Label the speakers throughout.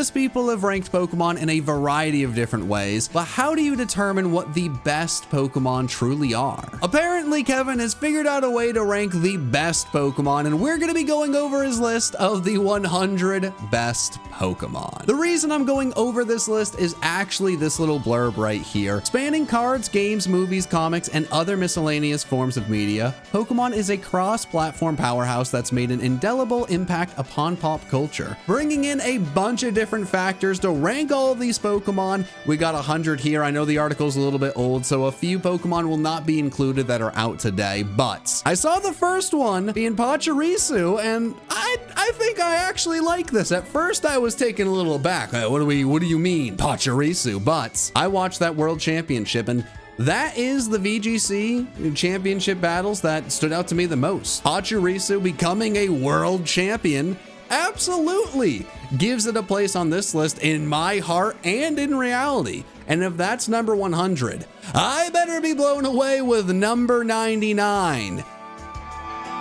Speaker 1: Countless people have ranked Pokemon in a variety of different ways, but how do you determine what the best Pokemon truly are? Apparently, Kevin has figured out a way to rank the best Pokemon, and we're gonna be going over his list of the 100 best Pokemon. The reason I'm going over this list is actually this little blurb right here. Spanning cards, games, movies, comics, and other miscellaneous forms of media, Pokemon is a cross-platform powerhouse that's made an indelible impact upon pop culture. Bringing in a bunch of different factors to rank all of these Pokemon, we got 100 here. I know the article's a little bit old, so a few Pokemon will not be included that are out today, but I saw the first one being Pachirisu, and I think I actually like this. At first, I was taken a little aback. What do you mean, Pachirisu? But I watched that World Championship, and that is the VGC championship battles that stood out to me the most. Pachirisu becoming a world champion absolutely gives it a place on this list in my heart and in reality. And if that's number 100, I better be blown away with number 99.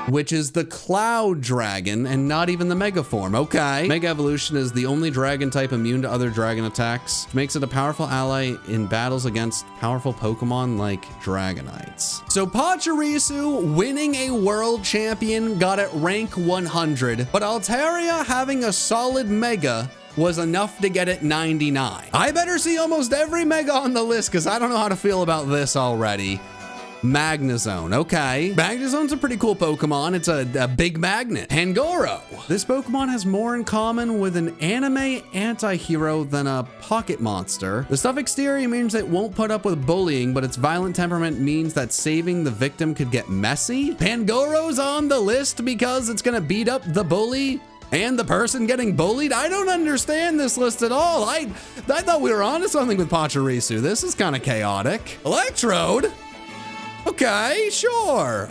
Speaker 1: Which is the Cloud Dragon and not even the Mega form. Okay. Mega Evolution is the only dragon type immune to other dragon attacks, which makes it a powerful ally in battles against powerful Pokemon like Dragonites. So Pachirisu winning a world champion got it rank 100, but Altaria having a solid Mega was enough to get it 99. I better see almost every Mega on the list because I don't know how to feel about this already. Magnezone. Okay. Magnezone's a pretty cool Pokemon. It's a big magnet. Pangoro. This Pokemon has more in common with an anime anti-hero than a pocket monster. The tough exterior means it won't put up with bullying, but its violent temperament means that saving the victim could get messy. Pangoro's on the list because it's gonna beat up the bully and the person getting bullied. I don't understand this list at all. I thought we were onto something with Pachirisu. This is kind of chaotic. Electrode. Okay, sure.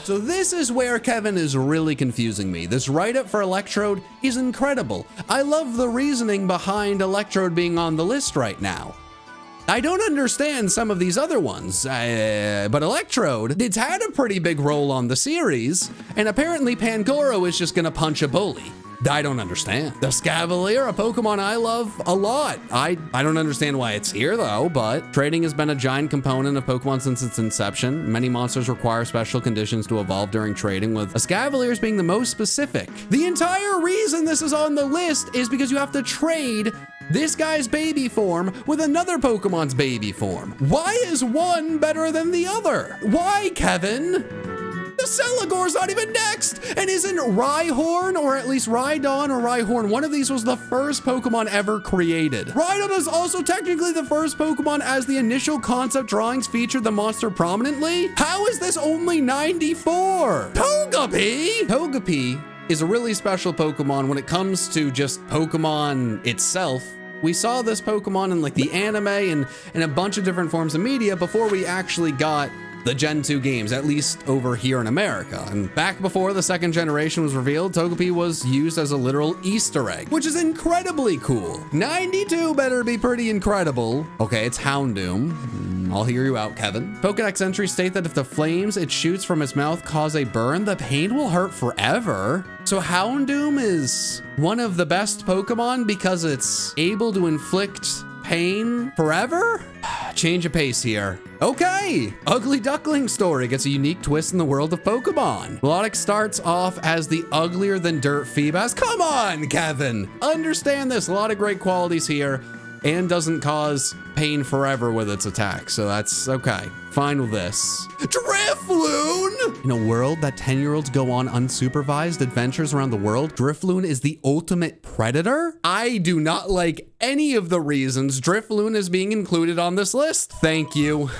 Speaker 1: So this is where Kevin is really confusing me. This write-up for Electrode is incredible. I love the reasoning behind Electrode being on the list right now. I don't understand some of these other ones, but Electrode, it's had a pretty big role on the series, and apparently Pangoro is just gonna punch a bully. I don't understand. The Scavalier, a Pokemon I love a lot. I don't understand why it's here though, but trading has been a giant component of Pokemon since its inception. Many monsters require special conditions to evolve during trading, with a Scavalier's being the most specific. The entire reason this is on the list is because you have to trade this guy's baby form with another Pokemon's baby form. Why is one better than the other? Why, Kevin? The Celigor's not even next! And isn't Rhyhorn, or at least Rhydon or Rhyhorn, one of these was the first Pokemon ever created. Rhydon is also technically the first Pokemon as the initial concept drawings featured the monster prominently? How is this only 94? Togepi? Togepi is a really special Pokemon when it comes to just Pokemon itself. We saw this Pokemon in like the anime and in a bunch of different forms of media before we actually got the Gen 2 games, at least over here in America. And back before the second generation was revealed, Togepi was used as a literal Easter egg, which is incredibly cool. 92 better be pretty incredible. Okay, it's Houndoom. I'll hear you out, Kevin. Pokedex entries state that if the flames it shoots from its mouth cause a burn, the pain will hurt forever. So Houndoom is one of the best Pokemon because it's able to inflict pain forever? Change of pace here. Okay, Ugly Duckling story gets a unique twist in the world of Pokemon. Melodic starts off as the uglier than dirt Feebas. Come on, Kevin. Understand this. A lot of great qualities here, and doesn't cause pain forever with its attack. So that's okay. Fine with this. Drifloon! In a world that 10-year-olds go on unsupervised adventures around the world, Drifloon is the ultimate predator? I do not like any of the reasons Drifloon is being included on this list. Thank you.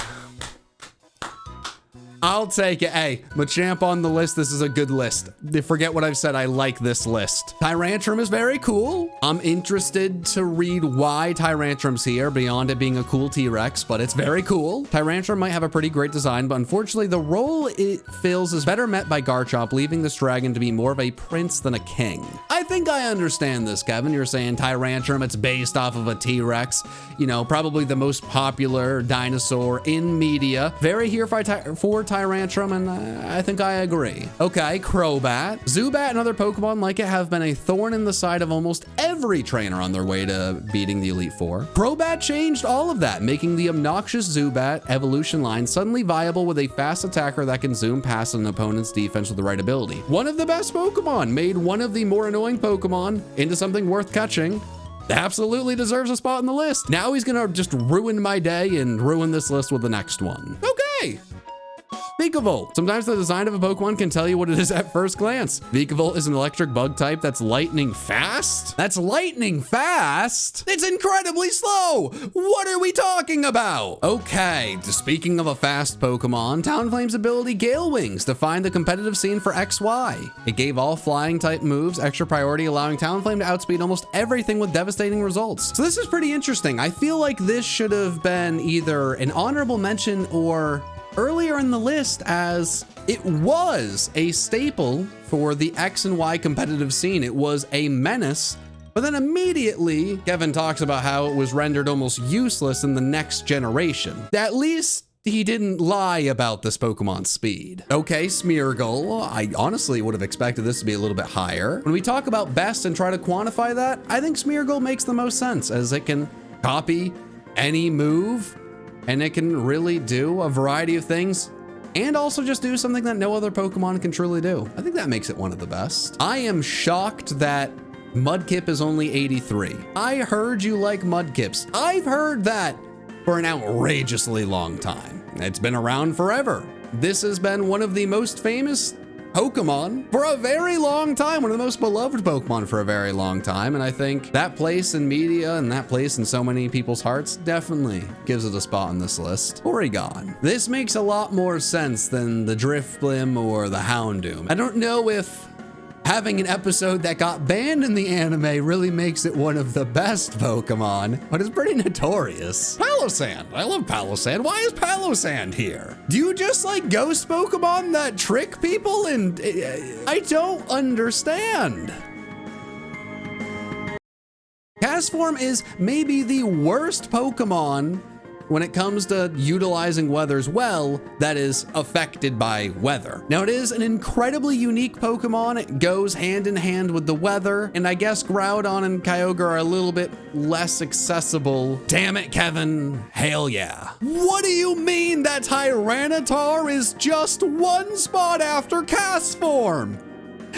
Speaker 1: I'll take it. Hey, Machamp on the list. This is a good list. Forget what I've said. I like this list. Tyrantrum is very cool. I'm interested to read why Tyrantrum's here beyond it being a cool T-Rex, but it's very cool. Tyrantrum might have a pretty great design, but unfortunately the role it fills is better met by Garchomp, leaving this dragon to be more of a prince than a king. I think I understand this, Kevin. You're saying Tyrantrum, it's based off of a T-Rex, you know, probably the most popular dinosaur in media. Very here for Tyrantrum, and I think I agree. Okay, Crobat. Zubat and other Pokemon like it have been a thorn in the side of almost every trainer on their way to beating the Elite Four. Crobat changed all of that, making the obnoxious Zubat evolution line suddenly viable with a fast attacker that can zoom past an opponent's defense with the right ability. One of the best Pokemon, made one of the more annoying Pokemon into something worth catching. Absolutely deserves a spot on the list. Now he's gonna just ruin my day and ruin this list with the next one. Okay. Vikavolt. Sometimes the design of a Pokemon can tell you what it is at first glance. Vikavolt is an electric bug type that's lightning fast? That's lightning fast? It's incredibly slow. What are we talking about? Okay, speaking of a fast Pokemon, Talonflame's ability Gale Wings defined the competitive scene for XY. It gave all flying type moves extra priority, allowing Talonflame to outspeed almost everything with devastating results. So this is pretty interesting. I feel like this should have been either an honorable mention or earlier in the list, as it was a staple for the X and Y competitive scene. It was a menace, but then immediately Kevin talks about how it was rendered almost useless in the next generation. At least he didn't lie about this Pokemon's speed. Okay, Smeargle. I honestly would have expected this to be a little bit higher. When we talk about best and try to quantify that, I think Smeargle makes the most sense, as it can copy any move, and it can really do a variety of things and also just do something that no other Pokemon can truly do. I think that makes it one of the best. I am shocked that Mudkip is only 83. I heard you like Mudkips. I've heard that for an outrageously long time. It's been around forever. This has been one of the most famous Pokemon for a very long time, one of the most beloved Pokemon for a very long time, and I think that place in media and that place in so many people's hearts definitely gives it a spot on this list. Porygon. This makes a lot more sense than the Drifblim or the Houndoom. I don't know if having an episode that got banned in the anime really makes it one of the best Pokemon, but it's pretty notorious. Palosand. I love Palosand. Why is Palosand here? Do you just like ghost Pokemon that trick people? And I don't understand. Castform is maybe the worst Pokemon when it comes to utilizing weathers well that is affected by weather. Now, it is an incredibly unique Pokemon. It goes hand in hand with the weather, and I guess Groudon and Kyogre are a little bit less accessible. Damn it, Kevin. Hell yeah. What do you mean that Tyranitar is just one spot after Castform?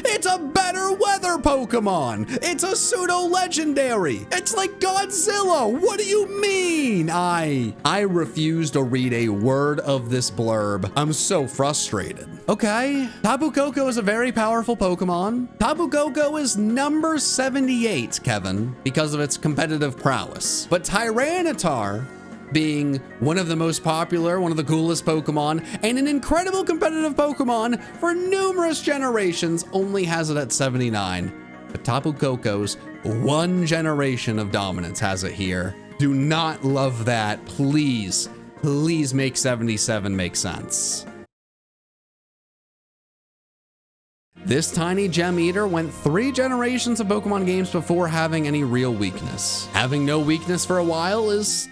Speaker 1: It's a better weather Pokemon. It's a pseudo-legendary. It's like Godzilla. What do you mean? I refuse to read a word of this blurb. I'm so frustrated. Okay, Tapu Koko is a very powerful Pokemon. Tapu Koko is number 78, Kevin, because of its competitive prowess. But Tyranitar, being one of the most popular, one of the coolest Pokemon, and an incredible competitive Pokemon for numerous generations, only has it at 79. But Tapu Koko's one generation of dominance has it here. Do not love that. Please, please make 77 make sense. This tiny gem eater went 3 generations of Pokemon games before having any real weakness. Having no weakness for a while is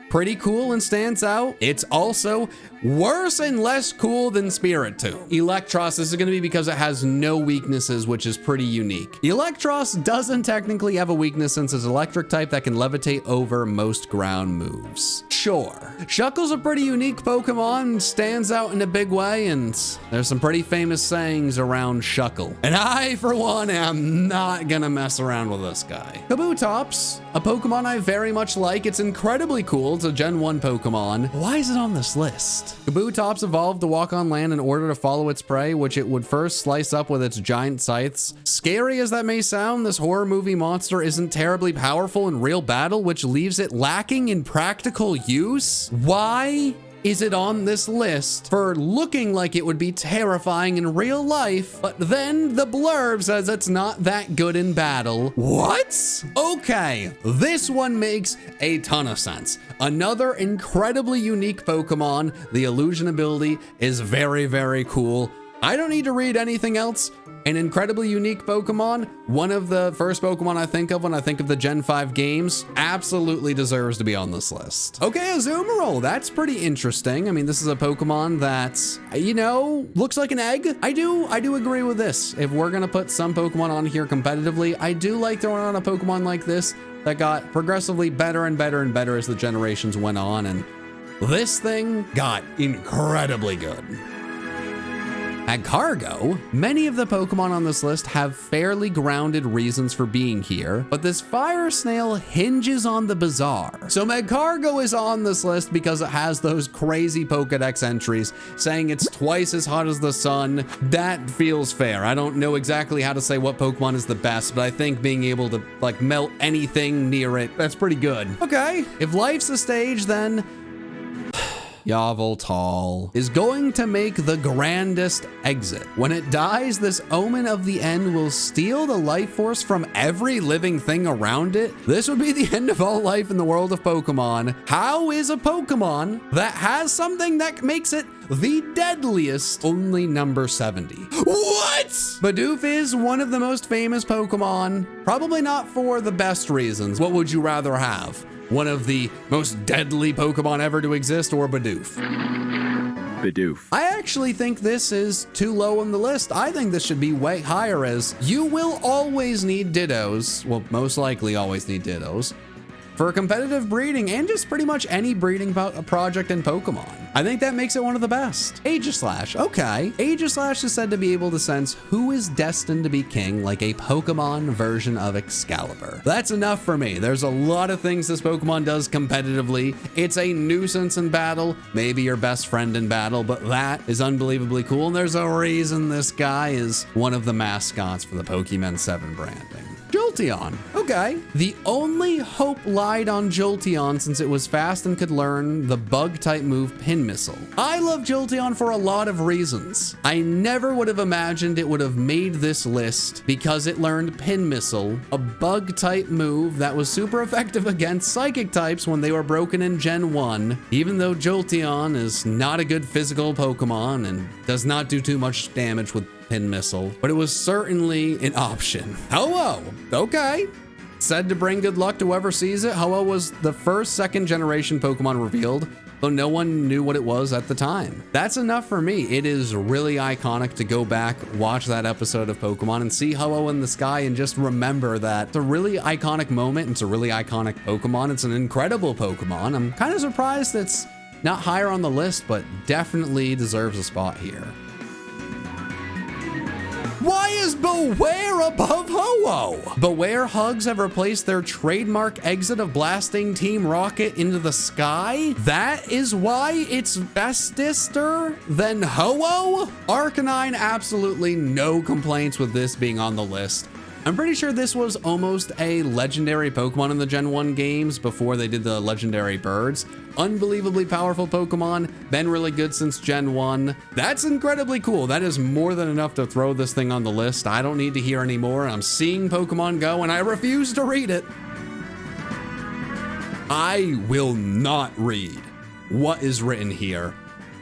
Speaker 1: pretty cool and stands out. It's also worse and less cool than Spiritomb. Electros, this is going to be because it has no weaknesses, which is pretty unique. Electros doesn't technically have a weakness since it's electric type that can levitate over most ground moves. Sure. Shuckle's a pretty unique Pokemon, stands out in a big way, and there's some pretty famous sayings around Shuckle. And I, for one, am not gonna mess around with this guy. Kabutops, a Pokemon I very much like. It's incredibly cool. It's a Gen 1 Pokemon. Why is it on this list? Kabutops evolved to walk on land in order to follow its prey, which it would first slice up with its giant scythes. Scary as that may sound, this horror movie monster isn't terribly powerful in real battle, which leaves it lacking in practical use. Why is it on this list for looking like it would be terrifying in real life, but then the blurb says it's not that good in battle? What? Okay, this one makes a ton of sense. Another incredibly unique Pokemon. The illusion ability is very, very cool. I don't need to read anything else. An incredibly unique Pokemon, one of the first Pokemon I think of when I think of the Gen 5 games, absolutely deserves to be on this list. Okay, Azumarill, that's pretty interesting. I mean, this is a Pokemon that's, you know, looks like an egg. I do agree with this. If we're gonna put some Pokemon on here competitively, I do like throwing on a Pokemon like this that got progressively better and better and better as the generations went on, and this thing got incredibly good. At Cargo, many of the Pokemon on this list have fairly grounded reasons for being here, but this fire snail hinges on the bizarre. So Magcargo is on this list because it has those crazy Pokedex entries saying it's twice as hot as the sun. That feels fair. I don't know exactly how to say what Pokemon is the best, but I think being able to like melt anything near it, that's pretty good. Okay, if life's a stage, then Yveltal is going to make the grandest exit. When it dies, this omen of the end will steal the life force from every living thing around it. This would be the end of all life in the world of Pokemon. How is a Pokemon that has something that makes it the deadliest only number 70? What? Bidoof is one of the most famous Pokemon, probably not for the best reasons. What would you rather have? One of the most deadly Pokemon ever to exist, or Bidoof?
Speaker 2: Bidoof.
Speaker 1: I actually think this is too low on the list. I think this should be way higher, as you will always need Dittos, well, most likely always need Dittos, for competitive breeding and just pretty much any breeding project in Pokemon. I think that makes it one of the best. Aegislash, okay. Aegislash is said to be able to sense who is destined to be king, like a Pokemon version of Excalibur. That's enough for me. There's a lot of things this Pokemon does competitively. It's a nuisance in battle, maybe your best friend in battle, but that is unbelievably cool. And there's a reason this guy is one of the mascots for the Pokemon 7 branding. Jolteon, okay. The only hope lied on Jolteon since it was fast and could learn the bug type move Pin Missile. I love Jolteon for a lot of reasons. I never would have imagined it would have made this list because it learned Pin Missile, a bug type move that was super effective against psychic types when they were broken in Gen 1, even though Jolteon is not a good physical Pokemon and does not do too much damage with Pin Missile, but it was certainly an option. Ho-Oh, okay. Said to bring good luck to whoever sees it. Ho-Oh was the first second generation Pokemon revealed, though no one knew what it was at the time. That's enough for me. It is really iconic to go back, watch that episode of Pokemon and see Ho-Oh in the sky and just remember that it's a really iconic moment. It's a really iconic Pokemon. It's an incredible Pokemon. I'm kind of surprised it's not higher on the list, but definitely deserves a spot here. Why is Beware above Ho-Oh? Beware hugs have replaced their trademark exit of blasting Team Rocket into the sky? That is why it's bestester than Ho-Oh? Arcanine, absolutely no complaints with this being on the list. I'm pretty sure this was almost a legendary Pokemon in the Gen 1 games before they did the legendary birds. Unbelievably powerful Pokemon, been really good since Gen 1. That's incredibly cool. That is more than enough to throw this thing on the list. I don't need to hear any more. I'm seeing Pokemon go and I refuse to read it. I will not read what is written here.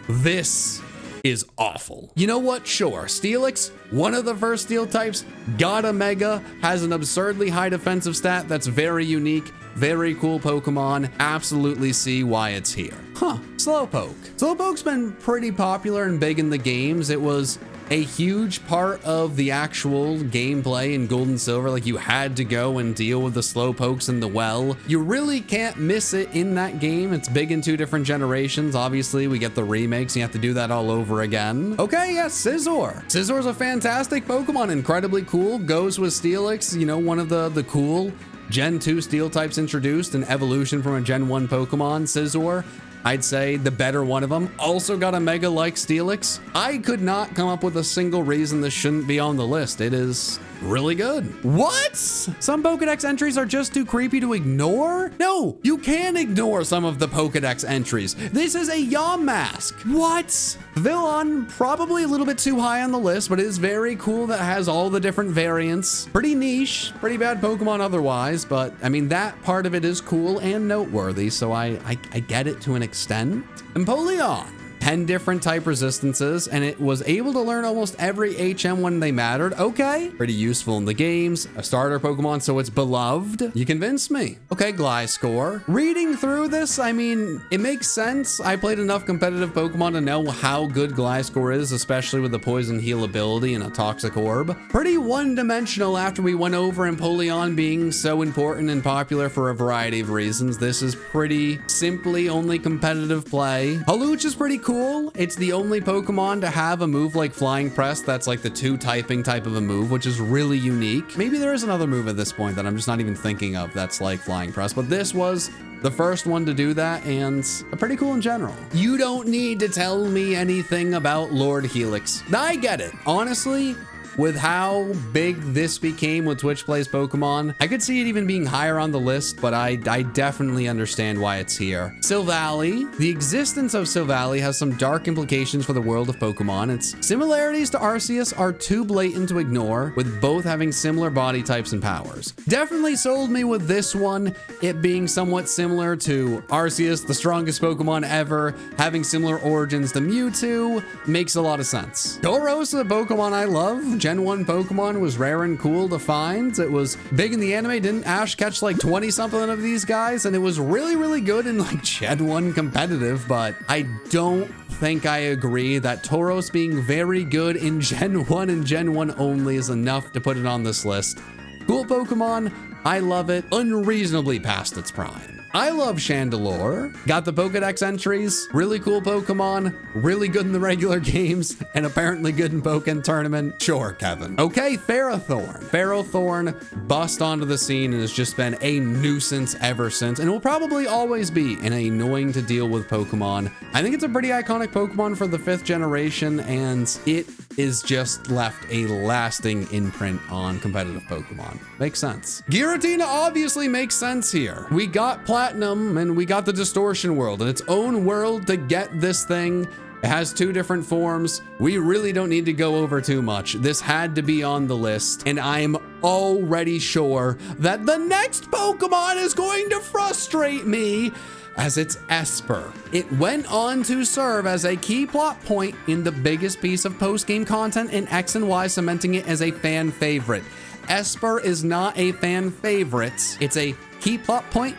Speaker 1: This is awful. You know what? Sure, Steelix, one of the first steel types, got a Mega, has an absurdly high defensive stat that's very unique, very cool Pokemon. Absolutely see why it's here. Huh, Slowpoke. Slowpoke's been pretty popular and big in the games. It was a huge part of the actual gameplay in Gold and Silver. Like, you had to go and deal with the Slowpokes in the well. You really can't miss it in that game. It's big in 2 different generations. Obviously, we get the remakes. And you have to do that all over again. Okay, yeah, Scizor. Scizor's a fantastic Pokemon. Incredibly cool. Goes with Steelix, you know, one of the cool Gen 2 steel types introduced, an evolution from a Gen 1 Pokemon. Scizor, I'd say the better one of them. Also got a Mega like Steelix. I could not come up with a single reason this shouldn't be on the list. It is really good. What? Some Pokedex entries are just too creepy to ignore? No, you can ignore some of the Pokedex entries. This is a Yamask. What? Villon, probably a little bit too high on the list, but it is very cool that it has all the different variants. Pretty niche, pretty bad Pokemon otherwise, but I mean, that part of it is cool and noteworthy, so I get it to an extent. Empoleon 10 different type resistances, and it was able to learn almost every HM when they mattered. Okay, pretty useful in the games. A starter Pokemon, so it's beloved. You convinced me. Okay, Gliscor. Reading through this, I mean, it makes sense. I played enough competitive Pokemon to know how good Gliscor is, especially with the poison heal ability and a toxic orb. Pretty one-dimensional after we went over Empoleon being so important and popular for a variety of reasons. This is pretty simply only competitive play. Hawlucha is pretty cool. It's the only Pokemon to have a move like Flying Press that's like the 2 typing type of a move, which is really unique. Maybe there is another move at this point that I'm just not even thinking of that's like Flying Press, but this was the first one to do that, and pretty cool in general. You don't need to tell me anything about Lord Helix. I get it. Honestly, with how big this became with Twitch Plays Pokemon, I could see it even being higher on the list, but I definitely understand why it's here. Silvally. The existence of Silvally has some dark implications for the world of Pokemon. Its similarities to Arceus are too blatant to ignore, with both having similar body types and powers. Definitely sold me with this one, it being somewhat similar to Arceus, the strongest Pokemon ever, having similar origins to Mewtwo, makes a lot of sense. Tauros is a Pokemon I love. Gen 1 Pokemon was rare and cool to find. It was big in the anime. Didn't Ash catch like 20 something of these guys? And it was really, really good in like Gen 1 competitive, but I don't think I agree that Tauros being very good in Gen 1 and Gen 1 only is enough to put it on this list. Cool Pokemon. I love it. Unreasonably past its prime. I love Chandelure. Got the Pokedex entries. Really cool Pokemon. Really good in the regular games. And apparently good in Pokken Tournament. Sure, Kevin. Okay, Ferrothorn. Ferrothorn bust onto the scene and has just been a nuisance ever since. And will probably always be an annoying to deal with Pokemon. I think it's a pretty iconic Pokemon for the 5th generation. And it is just left a lasting imprint on competitive Pokemon. Makes sense. Giratina obviously makes sense here. We got Platinum and we got the Distortion world and its own world to get this thing. It has 2 different forms. We really don't need to go over too much. This had to be on the list, and I'm already sure that the next Pokemon is going to frustrate me, as it's Esper. It went on to serve as a key plot point in the biggest piece of post-game content in X and Y, cementing it as a fan favorite. Esper is not a fan favorite. It's a key plot point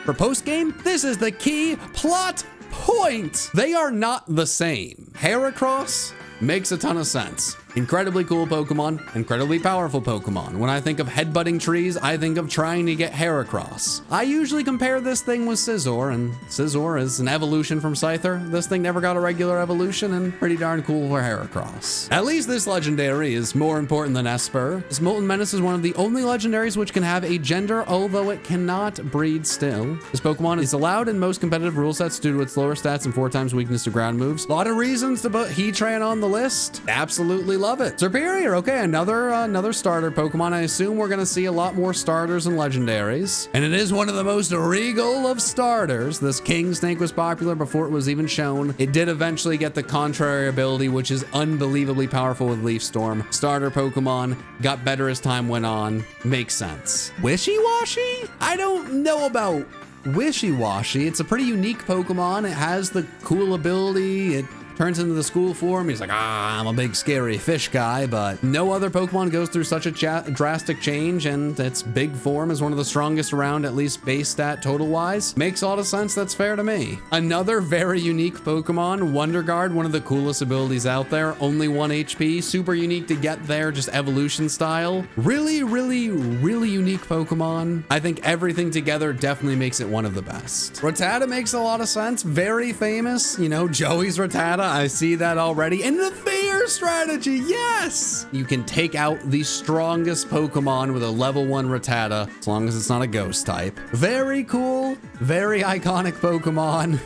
Speaker 1: for post-game. This is the key plot point. They are not the same. Heracross makes a ton of sense. Incredibly cool Pokemon, incredibly powerful Pokemon. When I think of headbutting trees, I think of trying to get Heracross. I usually compare this thing with Scizor, and Scizor is an evolution from Scyther. This thing never got a regular evolution, and pretty darn cool for Heracross. At least this legendary is more important than Esper. This Molten Menace is one of the only legendaries which can have a gender, although it cannot breed still. This Pokemon is allowed in most competitive rule sets due to its lower stats and 4 times weakness to ground moves. A lot of reasons to put Heatran on the list. Absolutely love it. Serperior, okay, another starter Pokemon. I assume we're gonna see a lot more starters and legendaries. And it is one of the most regal of starters. This King Snake was popular before it was even shown. It did eventually get the contrary ability, which is unbelievably powerful with Leaf Storm. Starter Pokemon, got better as time went on. Makes sense. Wishy-Washy? I don't know about Wishy-Washy. It's a pretty unique Pokemon. It has the cool ability. It turns into the school form. He's like, I'm a big scary fish guy, but no other Pokemon goes through such a drastic change, and its big form is one of the strongest around, at least base stat total wise. Makes a lot of sense. That's fair to me. Another very unique Pokemon, Wonder Guard, one of the coolest abilities out there. Only 1 HP, super unique to get there, just evolution style. Really, really, really unique Pokemon. I think everything together definitely makes it one of the best. Rattata makes a lot of sense. Very famous, you know, Joey's Rattata. I see that already. And the fear strategy, yes! You can take out the strongest Pokemon with a level 1 Rattata, as long as it's not a ghost type. Very cool, very iconic Pokemon.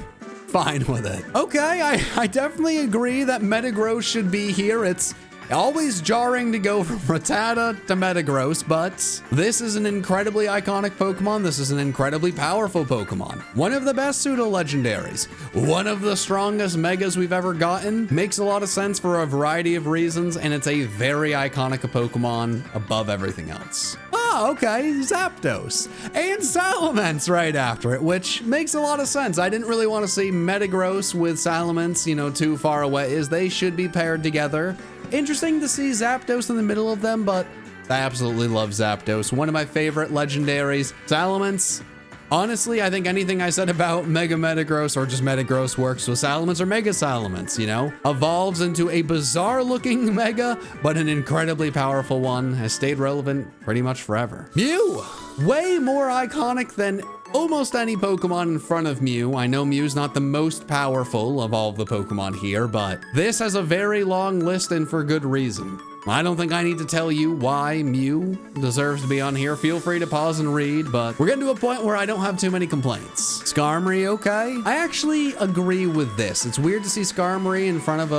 Speaker 1: Fine with it. Okay, I definitely agree that Metagross should be here. It's always jarring to go from Rattata to Metagross, but this is an incredibly iconic Pokemon. This is an incredibly powerful Pokemon. One of the best pseudo-legendaries. One of the strongest megas we've ever gotten. Makes a lot of sense for a variety of reasons, and it's a very iconic Pokemon above everything else. Oh, okay, Zapdos. And Salamence right after it, which makes a lot of sense. I didn't really want to see Metagross with Salamence, you know, too far away, as they should be paired together. Interesting to see Zapdos in the middle of them, but I absolutely love Zapdos. One of my favorite legendaries. Salamence. Honestly, I think anything I said about Mega Metagross or just Metagross works with Salamence or Mega Salamence, you know? Evolves into a bizarre looking Mega, but an incredibly powerful one, has stayed relevant pretty much forever. Mew! Way more iconic than almost any Pokemon in front of Mew. I know Mew's not the most powerful of all of the Pokemon here, but this has a very long list and for good reason. I don't think I need to tell you why Mew deserves to be on here. Feel free to pause and read, but we're getting to a point where I don't have too many complaints. Skarmory, okay. I actually agree with this. It's weird to see Skarmory in front of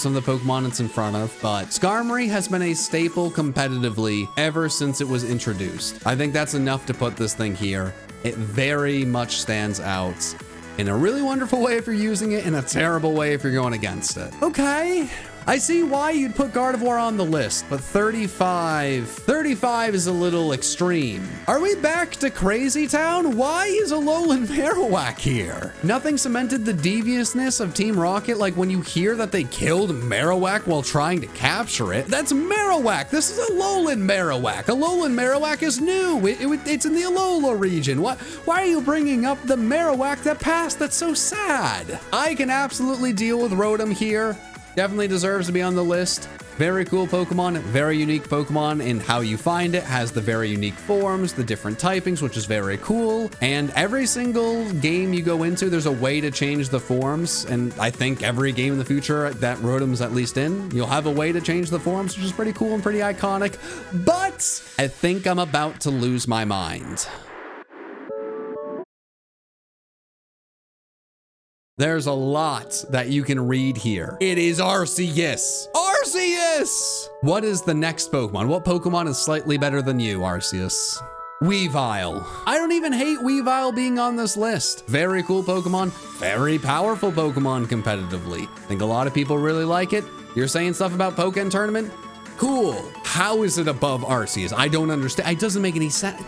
Speaker 1: some of the Pokemon it's in front of, but Skarmory has been a staple competitively ever since it was introduced. I think that's enough to put this thing here. It very much stands out in a really wonderful way if you're using it, in a terrible way if you're going against it. Okay. I see why you'd put Gardevoir on the list, but 35 is a little extreme. Are we back to Crazy Town? Why is Alolan Marowak here? Nothing cemented the deviousness of Team Rocket like when you hear that they killed Marowak while trying to capture it. That's Marowak. This is Alolan Marowak. Alolan Marowak is new. It's in the Alola region. Why are you bringing up the Marowak that passed? That's so sad. I can absolutely deal with Rotom here. Definitely deserves to be on the list. Very cool Pokemon, very unique Pokemon in how you find it, has the very unique forms, the different typings, which is very cool. And every single game you go into, there's a way to change the forms. And I think every game in the future that Rotom's at least in, you'll have a way to change the forms, which is pretty cool and pretty iconic. But I think I'm about to lose my mind. There's a lot that you can read here. It is Arceus. Arceus! What is the next Pokemon? What Pokemon is slightly better than you, Arceus? Weavile. I don't even hate Weavile being on this list. Very cool Pokemon, very powerful Pokemon competitively. I think a lot of people really like it. You're saying stuff about Pokken Tournament? Cool. How is it above Arceus? I don't understand. It doesn't make any sense.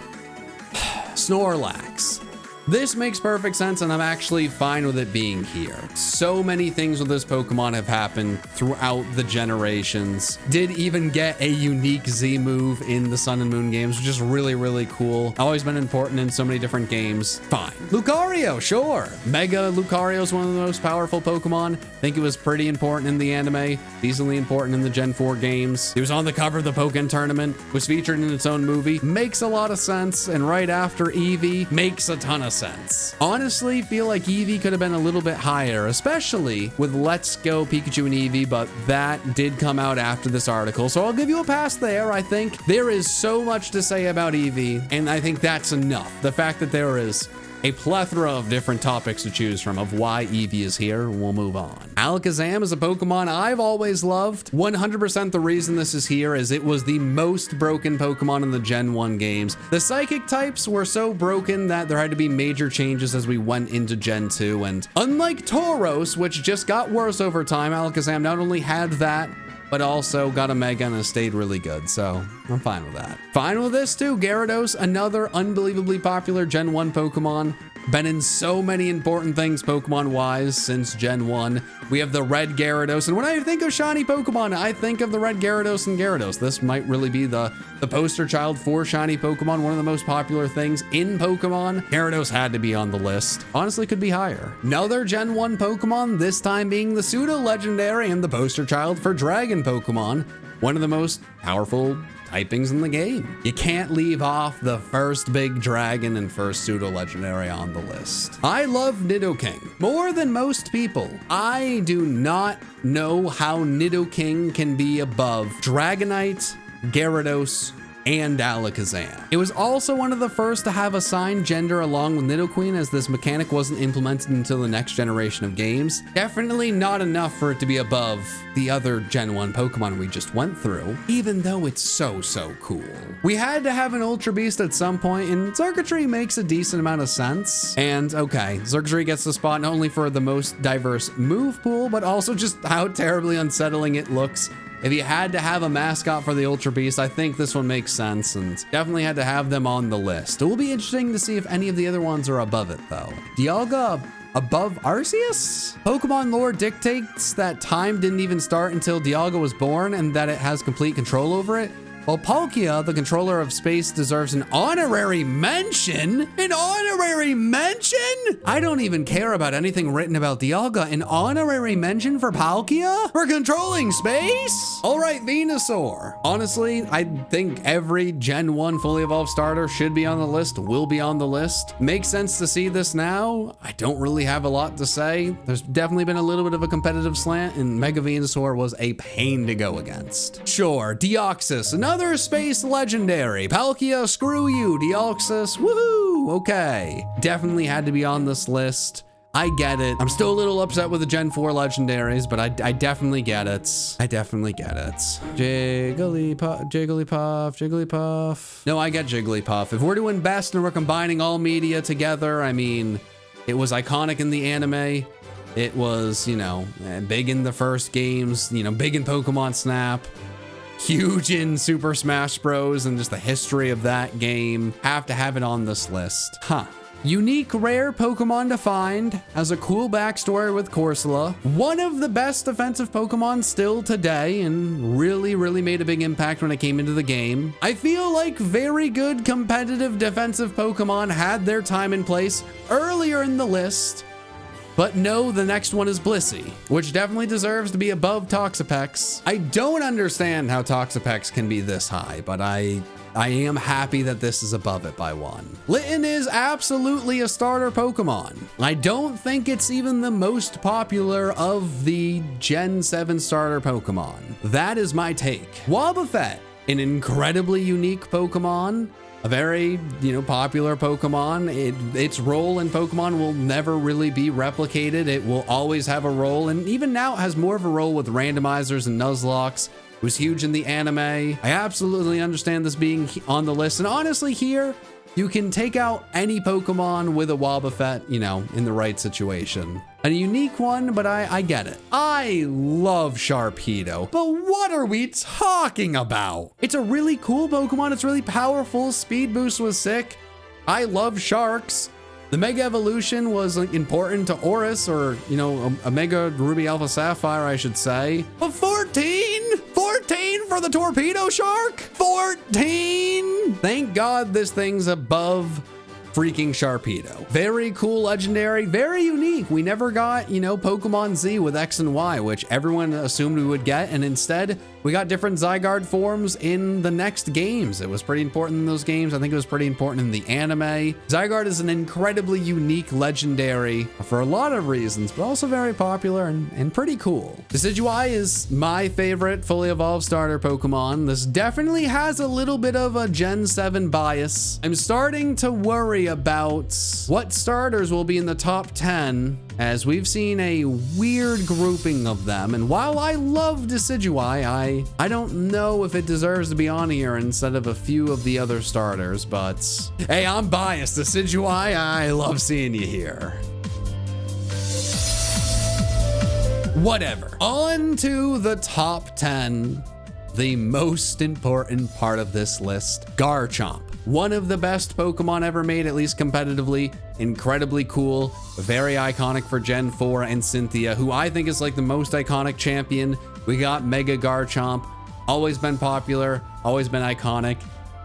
Speaker 1: Snorlax. This makes perfect sense, and I'm actually fine with it being here. So many things with this Pokemon have happened throughout the generations. Did even get a unique Z move in the Sun and Moon games, which is really, really cool. Always been important in so many different games. Fine. Lucario, sure. Mega Lucario is one of the most powerful Pokemon. I think it was pretty important in the anime, decently important in the Gen 4 games. It was on the cover of the Pokken Tournament, was featured in its own movie. Makes a lot of sense, and right after Eevee, makes a ton of sense. Honestly, feel like Eevee could have been a little bit higher, especially with Let's Go Pikachu and Eevee, but that did come out after this article, so I'll give you a pass there. I think there is so much to say about Eevee, and I think that's enough. The fact that there is a plethora of different topics to choose from of why Eevee is here. We'll move on. Alakazam is a Pokemon I've always loved. 100% the reason this is here is it was the most broken Pokemon in the Gen 1 games. The psychic types were so broken that there had to be major changes as we went into Gen 2. And unlike Tauros, which just got worse over time, Alakazam not only had that, but also got a Mega and has stayed really good, so I'm fine with that. Fine with this too. Gyarados, another unbelievably popular Gen 1 Pokemon. Been in so many important things Pokemon-wise since Gen 1. We have the red Gyarados, and when I think of shiny Pokemon, I think of the red Gyarados and Gyarados. This might really be the poster child for shiny Pokemon, one of the most popular things in Pokemon. Gyarados had to be on the list. Honestly, could be higher. Another Gen 1 Pokemon, this time being the pseudo-legendary and the poster child for Dragon Pokemon. One of the most powerful typings in the game. You can't leave off the first big dragon and first pseudo-legendary on the list. I love Nidoking more than most people. I do not know how Nidoking can be above Dragonite, Gyarados, and Alakazam. It was also one of the first to have assigned gender along with Nidoqueen, as this mechanic wasn't implemented until the next generation of games. Definitely not enough for it to be above the other Gen 1 Pokemon we just went through, even though it's so cool. We had to have an Ultra Beast at some point, and Xurkitree makes a decent amount of sense. And okay, Xurkitree gets the spot not only for the most diverse move pool, but also just how terribly unsettling it looks if you had to have a mascot for the Ultra Beast, I think this one makes sense and definitely had to have them on the list. It will be interesting to see if any of the other ones are above it though. Dialga above Arceus? Pokemon lore dictates that time didn't even start until Dialga was born and that it has complete control over it. While Palkia, the controller of space, deserves an honorary mention. An honorary mention? I don't even care about anything written about Dialga. An honorary mention for Palkia? For controlling space? All right, Venusaur. Honestly, I think every Gen 1 fully evolved starter should be on the list, will be on the list. Makes sense to see this now. I don't really have a lot to say. There's definitely been a little bit of a competitive slant, and Mega Venusaur was a pain to go against. Sure, Deoxys, another space legendary. Palkia, screw you. Deoxys, woohoo. Okay. Definitely had to be on this list. I get it. I'm still a little upset with the Gen 4 legendaries, but I definitely get it. I definitely get it. Jigglypuff, Jigglypuff. No, I get Jigglypuff. If we're doing best and we're combining all media together, I mean, it was iconic in the anime. It was, you know, big in the first games, you know, big in Pokemon Snap. Huge in Super Smash Bros. And just the history of that game. Have to have it on this list. Huh. Unique rare Pokemon to find, has a cool backstory with Corsola, one of the best defensive Pokemon still today, and really made a big impact when it came into the game. I feel like very good competitive defensive Pokemon had their time and place earlier in the list. But no, the next one is Blissey, which definitely deserves to be above Toxapex. I don't understand how Toxapex can be this high, but I am happy that this is above it by one. Litten is absolutely a starter Pokemon. I don't think it's even the most popular of the Gen 7 starter Pokemon. That is my take. Wobbuffet, an incredibly unique Pokemon. A very, you know, popular Pokemon. Its role in Pokemon will never really be replicated. It will always have a role, and even now it has more of a role with randomizers and Nuzlocke. It was huge in the anime. I absolutely understand this being on the list, and honestly here, you can take out any Pokemon with a Wobbuffet, you know, in the right situation. A unique one, but I get it. I love Sharpedo, but what are we talking about? It's a really cool Pokemon. It's really powerful. Speed boost was sick. I love sharks. The Mega Evolution was important to Oris, or, you know, a Mega Ruby Alpha Sapphire, I should say. But 14? 14 for the Torpedo Shark? 14? Thank God this thing's above freaking Sharpedo. Very cool legendary, very unique. We never got, you know, Pokemon Z with X and Y, which everyone assumed we would get, and instead we got different Zygarde forms in the next games. It was pretty important in those games. I think it was pretty important in the anime. Zygarde is an incredibly unique legendary for a lot of reasons, but also very popular and pretty cool. Decidueye is my favorite fully evolved starter Pokemon. This definitely has a little bit of a Gen 7 bias. I'm starting to worry about what starters will be in the top 10, as we've seen a weird grouping of them. And while I love Decidueye, I don't know if it deserves to be on here instead of a few of the other starters, but hey, I'm biased. Decidueye, I love seeing you here. Whatever. On to the top 10. The most important part of this list, Garchomp. One of the best Pokemon ever made, at least competitively. Incredibly cool, very iconic for Gen 4, and Cynthia, who I think is like the most iconic champion. We got Mega Garchomp, always been popular, always been iconic.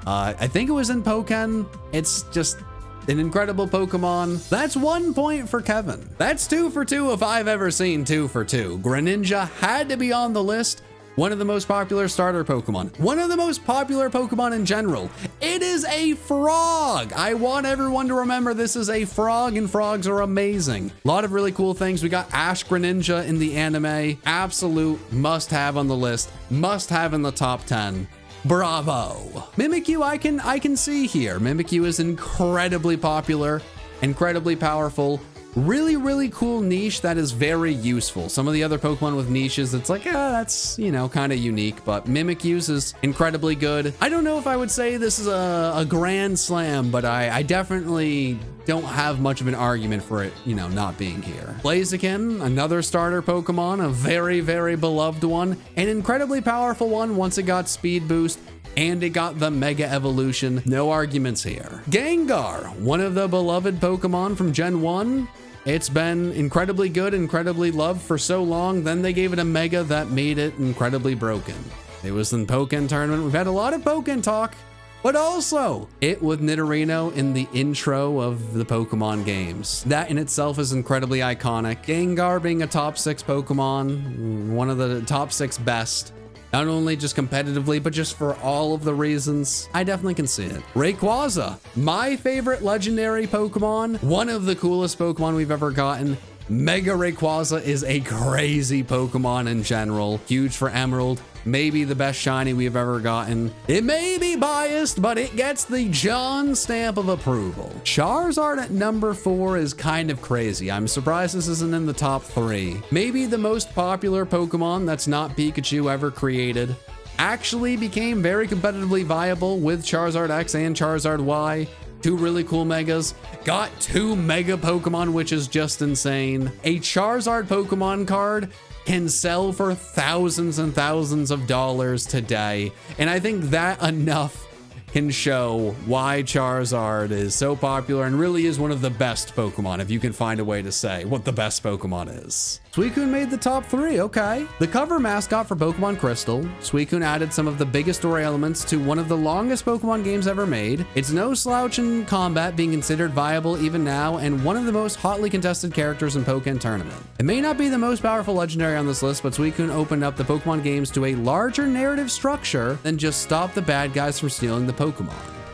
Speaker 1: I think it was in Pokken. It's just an incredible Pokemon. That's 1 point for Kevin. That's 2 for 2 if I've ever seen 2 for 2. Greninja had to be on the list. One of the most popular starter Pokemon. One of the most popular Pokemon in general. It is a frog. I want everyone to remember this is a frog, and frogs are amazing. A lot of really cool things. We got Ash Greninja in the anime. Absolute must have on the list. Must have in the top 10. Bravo. Mimikyu I can see here. Mimikyu is incredibly popular, incredibly powerful. Really cool niche that is very useful. Some of the other Pokemon with niches, it's like, that's, you know, kind of unique, but Mimikyu's is incredibly good. I don't know if I would say this is a grand slam, but I definitely don't have much of an argument for it, you know, not being here. Blaziken, another starter Pokemon, a very, very beloved one, an incredibly powerful one once it got speed boost and it got the Mega Evolution. No arguments here. Gengar, one of the beloved Pokemon from Gen 1. It's been incredibly good, incredibly loved for so long. Then they gave it a Mega that made it incredibly broken. It was in Pokémon Tournament. We've had a lot of Pokémon talk, but also it with Nidorino in the intro of the Pokemon games. That in itself is incredibly iconic. Gengar being a top 6 Pokemon, one of the top 6 best. Not only just competitively, but just for all of the reasons. I definitely can see it. Rayquaza, my favorite legendary Pokemon, one of the coolest Pokemon we've ever gotten. Mega Rayquaza is a crazy Pokemon in general. Huge for Emerald. Maybe the best shiny we've ever gotten. It may be biased, but it gets the John stamp of approval. Charizard at number 4 is kind of crazy. I'm surprised this isn't in the top 3. Maybe the most popular Pokemon that's not Pikachu ever created. Actually became very competitively viable with Charizard X and Charizard Y. 2 really cool megas. Got 2 mega Pokemon, which is just insane. A Charizard Pokemon card can sell for thousands and thousands of dollars today. And I think that enough can show why Charizard is so popular and really is one of the best Pokemon, if you can find a way to say what the best Pokemon is. Suicune made the top 3, okay. The cover mascot for Pokemon Crystal, Suicune added some of the biggest story elements to one of the longest Pokemon games ever made. It's no slouch in combat, being considered viable even now, and one of the most hotly contested characters in Pokémon Tournament. It may not be the most powerful legendary on this list, but Suicune opened up the Pokemon games to a larger narrative structure than just stop the bad guys from stealing the Pokemon.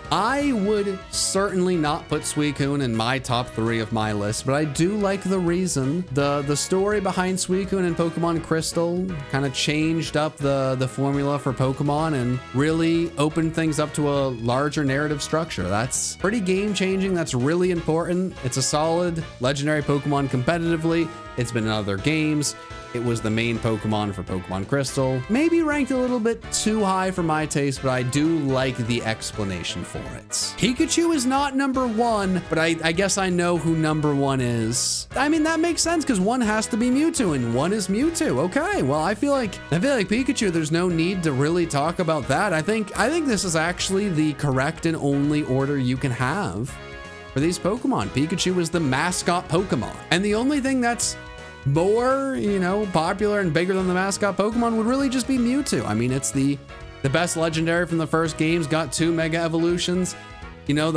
Speaker 1: I would certainly not put Suicune in my top 3 of my list, but I do like the reason. The story behind Suicune and Pokemon Crystal kind of changed up the formula for Pokemon and really opened things up to a larger narrative structure. That's pretty game changing. That's really important. It's a solid legendary Pokemon competitively. It's been in other games. It was the main Pokemon for Pokemon Crystal. Maybe ranked a little bit too high for my taste, but I do like the explanation for it. Pikachu is not number 1, but I guess I know who number 1 is. I mean, that makes sense because 1 has to be Mewtwo and 1 is Mewtwo. Okay, well, I feel like Pikachu, there's no need to really talk about that. I think this is actually the correct and only order you can have for these Pokemon. Pikachu is the mascot Pokemon. And the only thing that's more, you know, popular and bigger than the mascot Pokemon would really just be Mewtwo. I mean, it's the best legendary from the first games, got 2 mega evolutions. You know,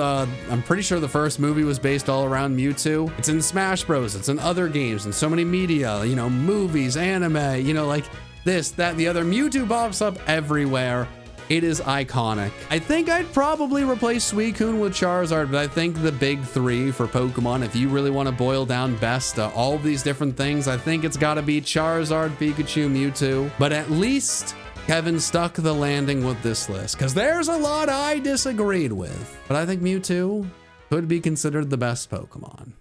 Speaker 1: I'm pretty sure the first movie was based all around Mewtwo. It's in Smash Bros. It's in other games and so many media, you know, movies, anime, you know, like this, that, the other. Mewtwo pops up everywhere. It is iconic. I think I'd probably replace Suicune with Charizard, but I think the big 3 for Pokemon, if you really want to boil down best all of these different things, I think it's got to be Charizard, Pikachu, Mewtwo. But at least Kevin stuck the landing with this list, because there's a lot I disagreed with. But I think Mewtwo could be considered the best Pokemon.